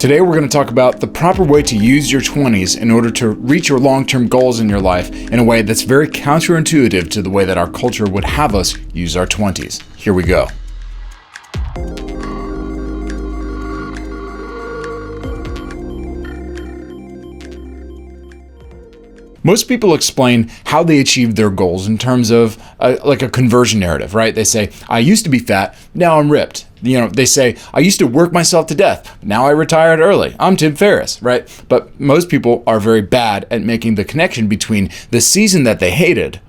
Today we're going to talk about the proper way to use your 20s in order to reach your long-term goals in your life in a way that's very counterintuitive to the way that our culture would have us use our 20s. Here we go. Most people explain how they achieved their goals in terms of like a conversion narrative, right? They say, I used to be fat, now I'm ripped. They say, I used to work myself to death, now I retired early. I'm Tim Ferriss, right? But most people are very bad at making the connection between the season that they hated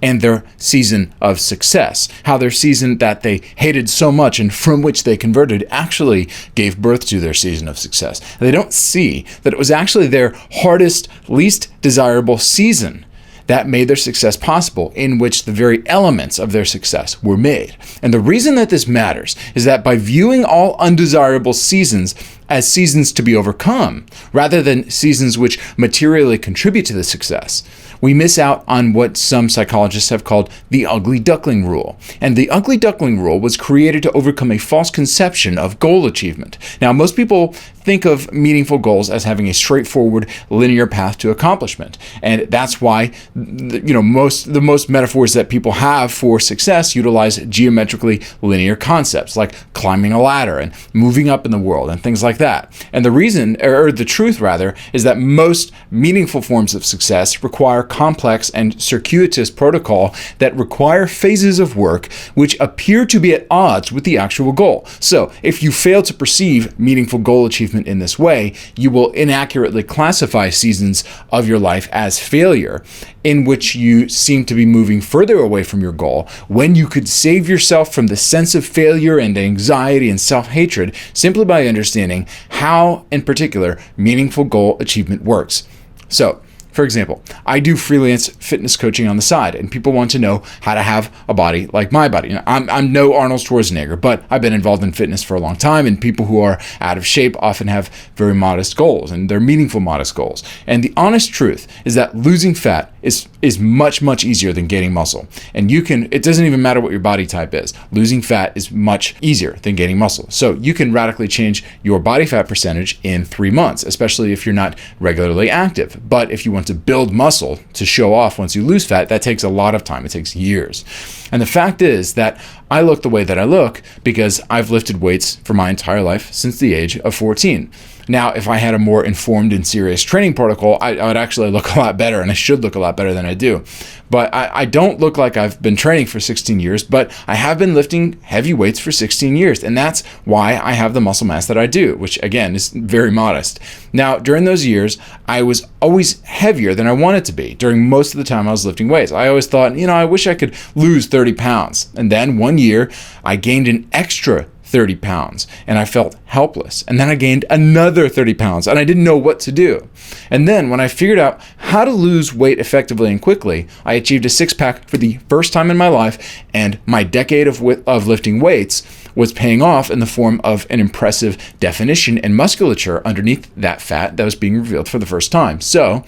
and their season of success. How their season that they hated so much and from which they converted actually gave birth to their season of success. They don't see that it was actually their hardest, least desirable season that made their success possible, in which the very elements of their success were made. And the reason that this matters is that by viewing all undesirable seasons as seasons to be overcome, rather than seasons which materially contribute to the success, we miss out on what some psychologists have called the ugly duckling rule. And the ugly duckling rule was created to overcome a false conception of goal achievement. Now, most people think of meaningful goals as having a straightforward linear path to accomplishment. And that's why, the most metaphors that people have for success utilize geometrically linear concepts like climbing a ladder and moving up in the world and things like that. And the reason, or the truth rather, is that most meaningful forms of success require complex and circuitous protocol that require phases of work which appear to be at odds with the actual goal. So if you fail to perceive meaningful goal achievement in this way, you will inaccurately classify seasons of your life as failure, in which you seem to be moving further away from your goal, when you could save yourself from the sense of failure and anxiety and self-hatred simply by understanding how, in particular, meaningful goal achievement works. So, for example, I do freelance fitness coaching on the side, and people want to know how to have a body like my body. I'm no Arnold Schwarzenegger, but I've been involved in fitness for a long time, and people who are out of shape often have very modest goals, and they're meaningful modest goals. And the honest truth is that losing fat is much, much easier than gaining muscle. And it doesn't even matter what your body type is. Losing fat is much easier than gaining muscle. So you can radically change your body fat percentage in 3 months, especially if you're not regularly active. But if you want to build muscle to show off once you lose fat, that takes a lot of time. It takes years. And the fact is that I look the way that I look because I've lifted weights for my entire life since the age of 14. Now, if I had a more informed and serious training protocol, I would actually look a lot better, and I should look a lot better than I do. But I don't look like I've been training for 16 years, but I have been lifting heavy weights for 16 years, and that's why I have the muscle mass that I do, which again is very modest. Now, during those years, I was always heavier than I wanted to be. During most of the time I was lifting weights, I always thought, I wish I could lose 30 pounds. And then one year, I gained an extra 30 pounds and I felt helpless. And then I gained another 30 pounds and I didn't know what to do. And then when I figured out how to lose weight effectively and quickly, I achieved a six-pack for the first time in my life, and my decade of lifting weights was paying off in the form of an impressive definition and musculature underneath that fat that was being revealed for the first time. So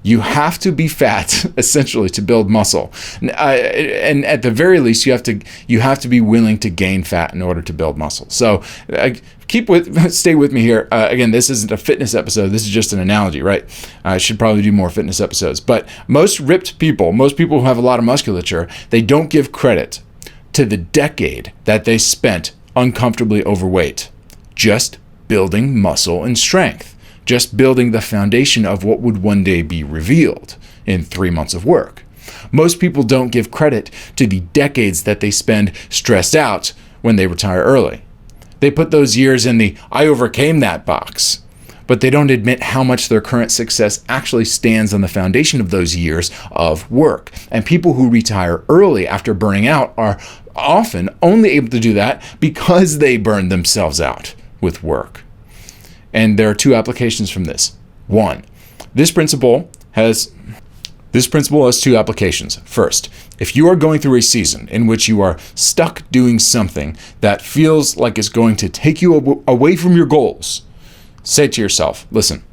you have to be fat, essentially, to build muscle. And at the very least, you have to be willing to gain fat in order to build muscle. So stay with me here. Again, this isn't a fitness episode. This is just an analogy, right? I should probably do more fitness episodes. But most ripped people, most people who have a lot of musculature, they don't give credit to the decade that they spent uncomfortably overweight, just building muscle and strength. Just building the foundation of what would one day be revealed in 3 months of work. Most people don't give credit to the decades that they spend stressed out when they retire early. They put those years in the "I overcame that" box, but they don't admit how much their current success actually stands on the foundation of those years of work. And people who retire early after burning out are often only able to do that because they burned themselves out with work. And there are two applications from this. One, this principle has two applications. First, if you are going through a season in which you are stuck doing something that feels like it's going to take you away from your goals, say to yourself, listen,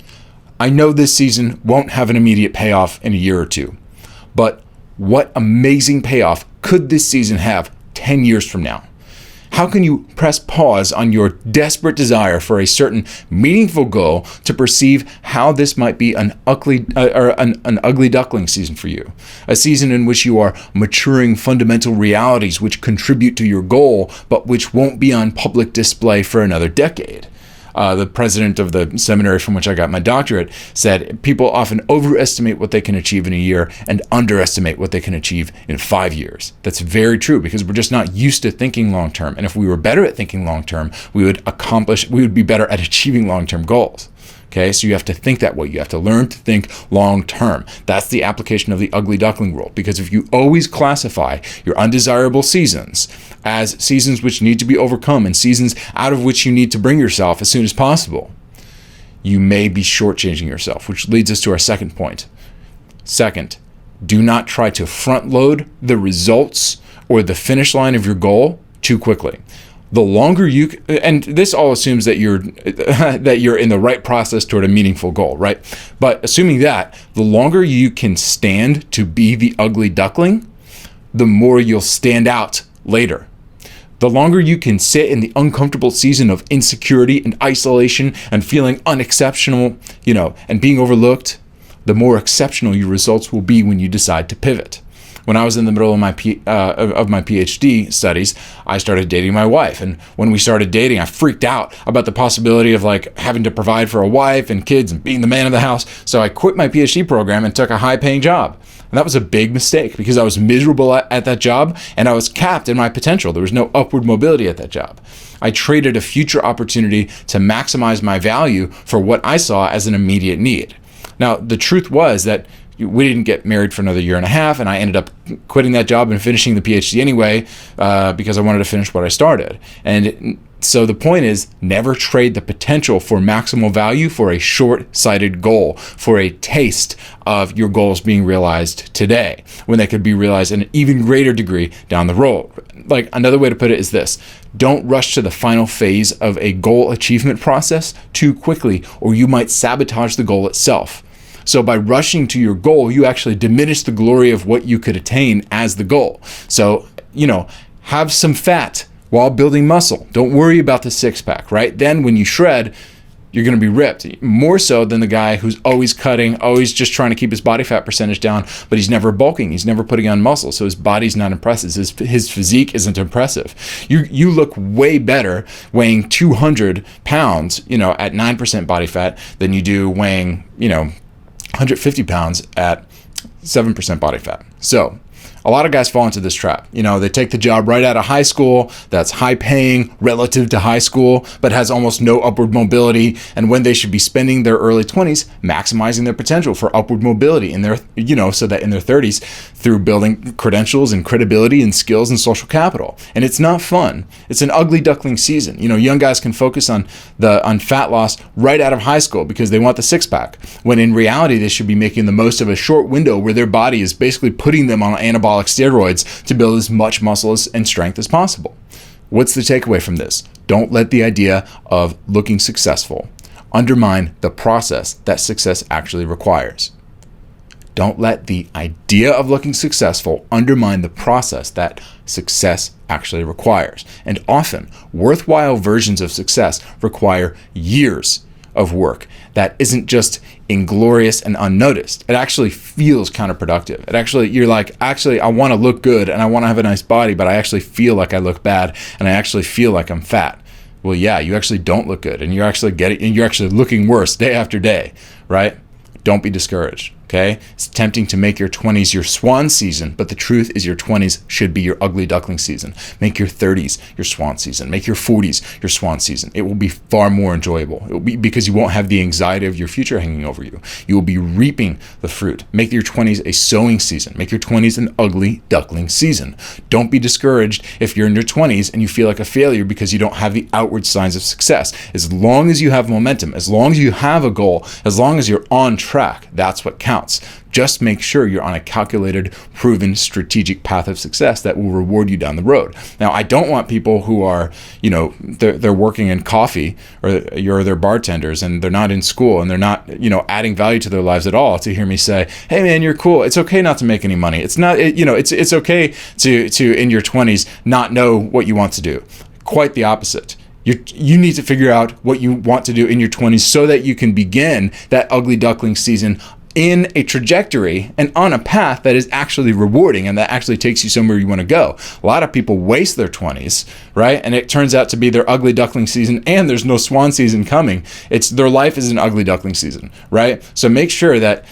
I know this season won't have an immediate payoff in a year or two, but what amazing payoff could this season have 10 years from now? How can you press pause on your desperate desire for a certain meaningful goal to perceive how this might be an ugly duckling season for you? A season in which you are maturing fundamental realities which contribute to your goal, but which won't be on public display for another decade. The president of the seminary from which I got my doctorate said people often overestimate what they can achieve in a year and underestimate what they can achieve in 5 years. That's very true because we're just not used to thinking long term. And if we were better at thinking long term, we would be better at achieving long term goals. Okay, so you have to think that way. You have to learn to think long term. That's the application of the ugly duckling rule. Because if you always classify your undesirable seasons as seasons which need to be overcome and seasons out of which you need to bring yourself as soon as possible, you may be shortchanging yourself, which leads us to our second point. Second, do not try to front load the results or the finish line of your goal too quickly. The longer you, and this all assumes that you're in the right process toward a meaningful goal, right? But assuming that, the longer you can stand to be the ugly duckling, the more you'll stand out later. The longer you can sit in the uncomfortable season of insecurity and isolation and feeling unexceptional, and being overlooked, the more exceptional your results will be when you decide to pivot. When I was in the middle of my PhD studies, I started dating my wife. And when we started dating, I freaked out about the possibility of having to provide for a wife and kids and being the man of the house. So I quit my PhD program and took a high-paying job. And that was a big mistake because I was miserable at that job and I was capped in my potential. There was no upward mobility at that job. I traded a future opportunity to maximize my value for what I saw as an immediate need. Now, the truth was that we didn't get married for another year and a half, and I ended up quitting that job and finishing the PhD anyway because I wanted to finish what I started. And so the point is, never trade the potential for maximal value for a short-sighted goal, for a taste of your goals being realized today, when they could be realized in an even greater degree down the road. Another way to put it is this: don't rush to the final phase of a goal achievement process too quickly, or you might sabotage the goal itself. So by rushing to your goal, you actually diminish the glory of what you could attain as the goal. So, have some fat while building muscle. Don't worry about the six-pack, right? Then when you shred, you're going to be ripped. More so than the guy who's always cutting, always just trying to keep his body fat percentage down, but he's never bulking. He's never putting on muscle, so his body's not impressive. His physique isn't impressive. You look way better weighing 200 pounds, at 9% body fat than you do weighing, 150 pounds at 7% body fat. So a lot of guys fall into this trap. They take the job right out of high school that's high paying relative to high school, but has almost no upward mobility. And when they should be spending their early 20s maximizing their potential for upward mobility in their, so that in their 30s through building credentials and credibility and skills and social capital. And it's not fun. It's an ugly duckling season. Young guys can focus on fat loss right out of high school because they want the six pack, when in reality they should be making the most of a short window where their body is basically putting them on anabolic steroids to build as much muscle and strength as possible. What's the takeaway from this? Don't let the idea of looking successful undermine the process that success actually requires. Don't let the idea of looking successful undermine the process that success actually requires. And often, worthwhile versions of success require years of work that isn't just inglorious and unnoticed. It actually feels counterproductive. I want to look good and I want to have a nice body, but I actually feel like I look bad and I actually feel like I'm fat. Well, yeah, you actually don't look good and you're actually looking worse day after day, right? Don't be discouraged. Okay? It's tempting to make your 20s your swan season, but the truth is your 20s should be your ugly duckling season. Make your 30s your swan season. Make your 40s your swan season. It will be far more enjoyable. It will be because you won't have the anxiety of your future hanging over you. You will be reaping the fruit. Make your 20s a sowing season. Make your 20s an ugly duckling season. Don't be discouraged if you're in your 20s and you feel like a failure because you don't have the outward signs of success. As long as you have momentum, as long as you have a goal, as long as you're on track, that's what counts. Just make sure you're on a calculated, proven, strategic path of success that will reward you down the road. Now, I don't want people who are, they're working in coffee or they're bartenders and they're not in school and they're not, adding value to their lives at all to hear me say, hey man, you're cool. It's okay not to make any money. It's not, it's okay to in your 20s not know what you want to do. quite the opposite. You need to figure out what you want to do in your 20s so that you can begin that ugly duckling season in a trajectory and on a path that is actually rewarding and that actually takes you somewhere you want to go. A lot of people waste their 20s, right? And it turns out to be their ugly duckling season, and there's no swan season coming. Their life is an ugly duckling season, right? So make sure that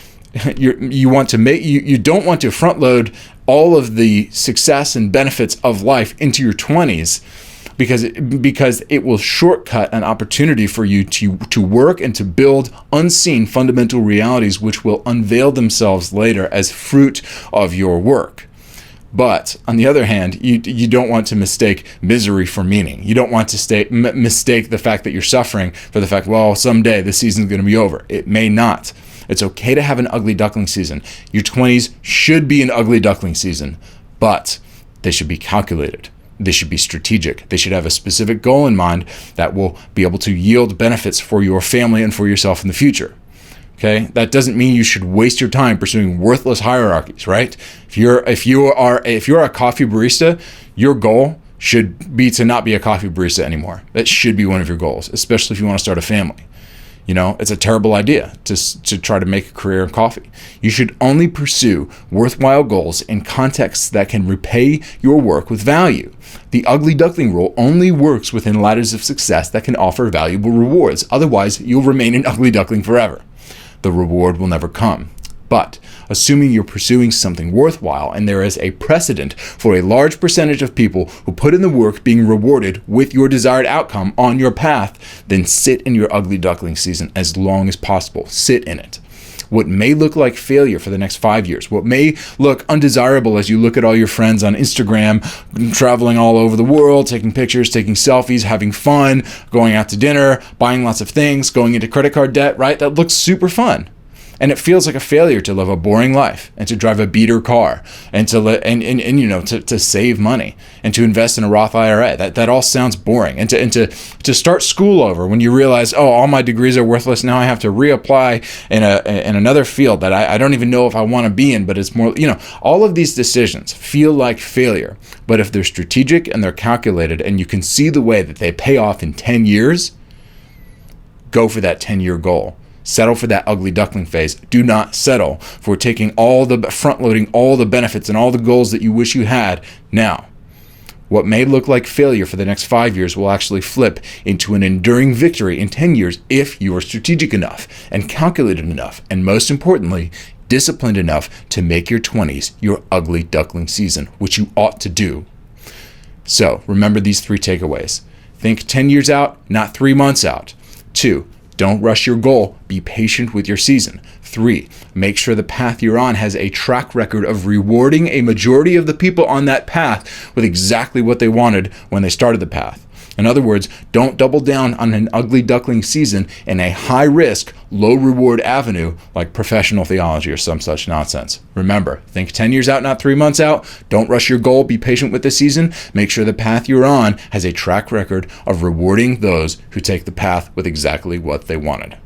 you don't want to front load all of the success and benefits of life into your 20s, because it will shortcut an opportunity for you to work and to build unseen fundamental realities which will unveil themselves later as fruit of your work. But on the other hand, you don't want to mistake misery for meaning. You don't want to mistake the fact that you're suffering for the fact, well, someday the season's going to be over. It may not. It's okay to have an ugly duckling season. Your 20s should be an ugly duckling season, but they should be calculated. They should be strategic. They should have a specific goal in mind that will be able to yield benefits for your family and for yourself in the future. Okay? That doesn't mean you should waste your time pursuing worthless hierarchies, right? If you're a coffee barista, your goal should be to not be a coffee barista anymore. That should be one of your goals, especially if you want to start a family. It's a terrible idea to try to make a career in coffee. You should only pursue worthwhile goals in contexts that can repay your work with value. The ugly duckling rule only works within ladders of success that can offer valuable rewards. Otherwise, you'll remain an ugly duckling forever. The reward will never come. But assuming you're pursuing something worthwhile and there is a precedent for a large percentage of people who put in the work being rewarded with your desired outcome on your path, then sit in your ugly duckling season as long as possible. Sit in it. What may look like failure for the next 5 years, what may look undesirable as you look at all your friends on Instagram, traveling all over the world, taking pictures, taking selfies, having fun, going out to dinner, buying lots of things, going into credit card debt, right? That looks super fun. And it feels like a failure to live a boring life and to drive a beater car and to save money and to invest in a Roth IRA. That all sounds boring. And to start school over when you realize, oh, all my degrees are worthless. Now I have to reapply in another field that I don't even know if I want to be in, but it's more, all of these decisions feel like failure. But if they're strategic and they're calculated and you can see the way that they pay off in 10 years, go for that 10-year goal. Settle for that ugly duckling phase. Do not settle for front-loading all the benefits and all the goals that you wish you had now. What may look like failure for the next 5 years will actually flip into an enduring victory in 10 years if you are strategic enough and calculated enough, and most importantly, disciplined enough to make your 20s your ugly duckling season, which you ought to do. So remember these 3 takeaways. Think 10 years out, not 3 months out. 2, don't rush your goal. Be patient with your season. 3, make sure the path you're on has a track record of rewarding a majority of the people on that path with exactly what they wanted when they started the path. In other words, don't double down on an ugly duckling season in a high-risk, low-reward avenue like professional theology or some such nonsense. Remember, think 10 years out, not 3 months out. Don't rush your goal. Be patient with the season. Make sure the path you're on has a track record of rewarding those who take the path with exactly what they wanted.